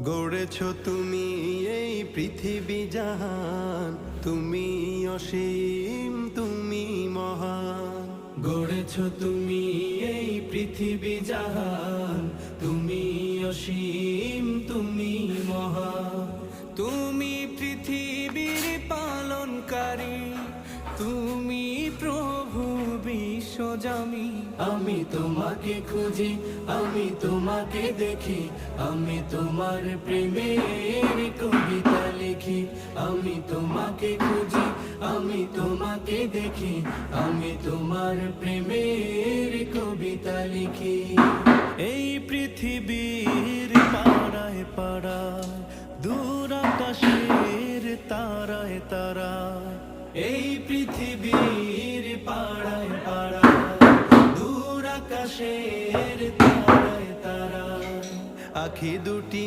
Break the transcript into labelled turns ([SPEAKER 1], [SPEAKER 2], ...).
[SPEAKER 1] গড়েছ তুমি এই পৃথিবী জাহান, তুমি অসীম তুমি মহান।
[SPEAKER 2] গড়েছ তুমি এই পৃথিবী জাহান, তুমি অসীম তুমি মহান।
[SPEAKER 1] তুমি পৃথিবীর পালনকারী, তুমি প্রভু বিশ্বজামি।
[SPEAKER 2] আমি তোমাকে খুঁজি, আমি তোমাকে দেখি, আমি তোমার প্রেমের কবিতা লিখি। আমি তোমাকে খুঁজি, আমি তোমাকে দেখি, আমি তোমার প্রেমের কবিতা লিখি।
[SPEAKER 1] এই পৃথিবীর পাড়ায় পাড়ায়, দূর আকাশের তারায় তারায়,
[SPEAKER 2] এই পৃথিবীর পাড়ায় পাড়ায়, দূর আকাশের তারায় তারায়,
[SPEAKER 1] আখি দুটি